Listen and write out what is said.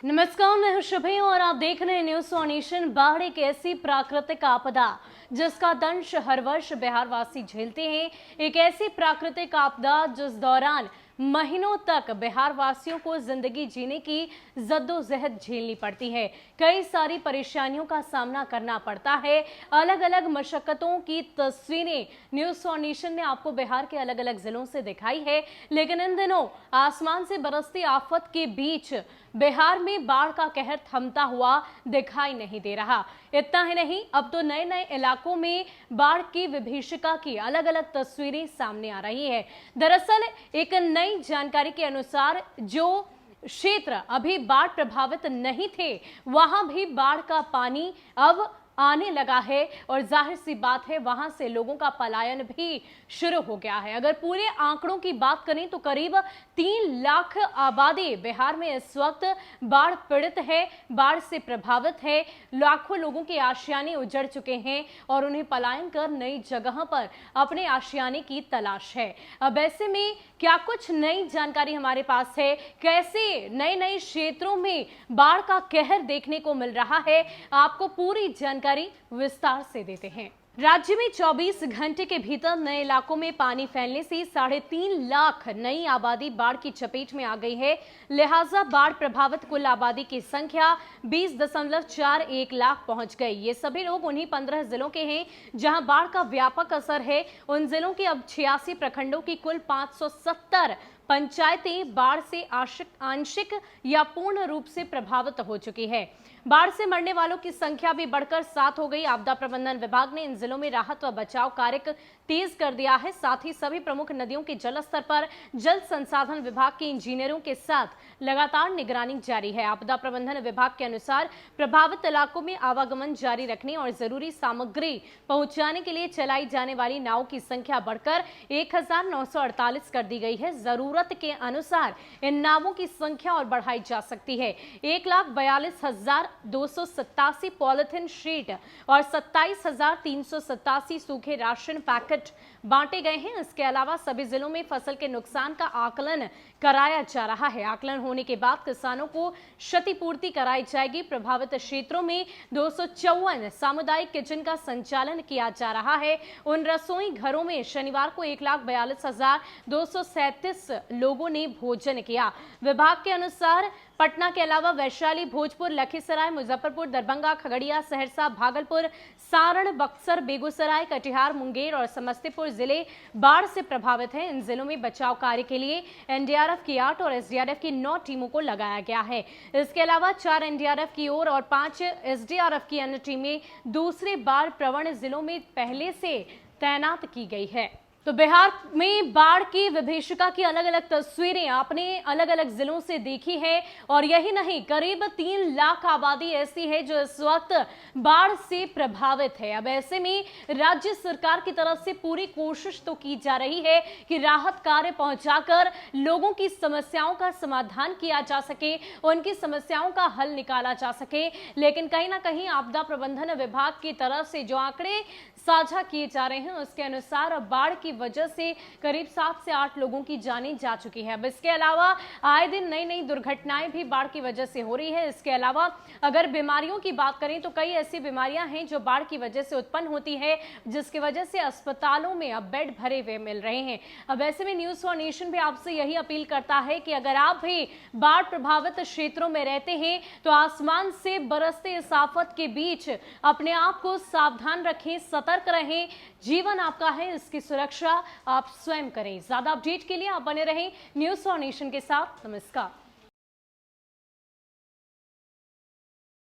नमस्कार, मैं हूं शुभी और आप देख रहे हैं न्यूज ऑन नेशन। बाढ़ एक ऐसी प्राकृतिक आपदा जिसका दंश हर वर्ष बिहार वासी झेलते हैं। एक ऐसी प्राकृतिक आपदा जिस दौरान महीनों तक बिहार वासियों को जिंदगी जीने की जद्दोजहद झेलनी पड़ती है। कई सारी परेशानियों का सामना करना पड़ता है। अलग अलग मशक्कतों की तस्वीरें न्यूज ऑन नेशन ने आपको बिहार के अलग अलग जिलों से दिखाई है। लेकिन इन दिनों आसमान से बरसती आफत के बीच बिहार में बाढ़ का कहर थमता हुआ दिखाई नहीं दे रहा। इतना ही नहीं, अब तो नए नए इलाकों में बाढ़ की विभीषिका की अलग अलग तस्वीरें सामने आ रही है। दरअसल एक नई जानकारी के अनुसार जो क्षेत्र अभी बाढ़ प्रभावित नहीं थे, वहां भी बाढ़ का पानी अब आने लगा है और जाहिर सी बात है वहां से लोगों का पलायन भी शुरू हो गया है। अगर पूरे आंकड़ों की बात करें तो करीब 3 लाख आबादी बिहार में इस वक्त बाढ़ पीड़ित है, बाढ़ से प्रभावित है। लाखों लोगों के आशियाने उजड़ चुके हैं और उन्हें पलायन कर नई जगह पर अपने आशियाने की तलाश है। अब ऐसे में क्या कुछ नई जानकारी हमारे पास है, कैसे नए नए क्षेत्रों में बाढ़ का कहर देखने को मिल रहा है, आपको पूरी जानकारी विस्तार से देते हैं। राज्य में 24 घंटे के भीतर नए इलाकों में पानी फैलने से 3.5 लाख नई आबादी बाढ़ की चपेट में आ गई है। लिहाजा बाढ़ प्रभावित कुल आबादी की संख्या 20.41 लाख पहुंच गई। ये सभी लोग उन्हीं 15 जिलों के हैं जहां बाढ़ का व्यापक असर है। उन जिलों के अब 86 प्रखंडों की कुल 570 पंचायतें बाढ़ से आंशिक या पूर्ण रूप से प्रभावित हो चुकी है। बाढ़ से मरने वालों की संख्या भी बढ़कर 7 हो गई। आपदा प्रबंधन विभाग ने इन जिलों में राहत व बचाव कार्य तेज कर दिया है। साथ ही सभी प्रमुख नदियों के जलस्तर पर जल संसाधन विभाग के इंजीनियरों के साथ लगातार निगरानी जारी है। आपदा प्रबंधन विभाग के अनुसार प्रभावित इलाकों में आवागमन जारी रखने और जरूरी सामग्री पहुंचाने के लिए चलाई जाने वाली नावों की संख्या बढ़कर 1948 कर दी गई है। जरूरत के अनुसार इन नावों की संख्या और बढ़ाई जा सकती है। 1,42,287 पॉलिथीन शीट और 27,387 सूखे राशन पैकेट बांटे गए हैं। इसके अलावा सभी जिलों में फसल के नुकसान का आकलन कराया जा रहा है। आकलन होने के बाद किसानों को क्षतिपूर्ति कराई जाएगी। प्रभावित क्षेत्रों में 254 सामुदायिक किचन का संचालन किया जा रहा है। उन रसोई घरों में शनिवार को 1,42,237 लोगों ने भोजन किया। विभाग के अनुसार पटना के अलावा वैशाली, भोजपुर, लखीसराय, मुजफ्फरपुर, दरभंगा, खगड़िया, सहरसा, भागलपुर, सारण, बक्सर, बेगूसराय, कटिहार, मुंगेर और समस्तीपुर जिले बाढ़ से प्रभावित हैं। इन जिलों में बचाव कार्य के लिए एनडीआरएफ की 8 और एसडीआरएफ की 9 टीमों को लगाया गया है। इसके अलावा 4 एनडीआरएफ की ओर और 5 एसडीआरएफ की अन्य टीमें दूसरे बाढ़ प्रवण जिलों में पहले से तैनात की गई है। तो बिहार में बाढ़ की विभीषिका की अलग अलग तस्वीरें आपने अलग अलग जिलों से देखी है और यही नहीं, करीब 3 लाख आबादी ऐसी है जो इस वक्त बाढ़ से प्रभावित है। अब ऐसे में राज्य सरकार की तरफ से पूरी कोशिश तो की जा रही है कि राहत कार्य पहुंचाकर लोगों की समस्याओं का समाधान किया जा सके, उनकी समस्याओं का हल निकाला जा सके। लेकिन कहीं ना कहीं आपदा प्रबंधन विभाग की तरफ से जो आंकड़े साझा किए जा रहे हैं उसके अनुसार अब बाढ़ की वजह से करीब 7 से 8 लोगों की जानें जा चुकी है। अब इसके अलावा आए दिन नई नई दुर्घटनाएं भी बाढ़ की वजह से हो रही है। इसके अलावा अगर बीमारियों की बात करें तो कई ऐसी बीमारियां हैं जो बाढ़ की वजह से उत्पन्न होती है, जिसकी वजह से अस्पतालों में अब बेड भरे हुए मिल रहे हैं। अब ऐसे में न्यूज फॉर नेशन भी आपसे यही अपील करता है कि अगर आप भी बाढ़ प्रभावित क्षेत्रों में रहते हैं तो आसमान से बरसते इस आफत के बीच अपने आप को सावधान रखें, सतर्क रहें। जीवन आपका है, इसकी सुरक्षा आप स्वयं करें। ज्यादा अपडेट के लिए आप बने रहें न्यूज फॉर नेशन के साथ। नमस्कार।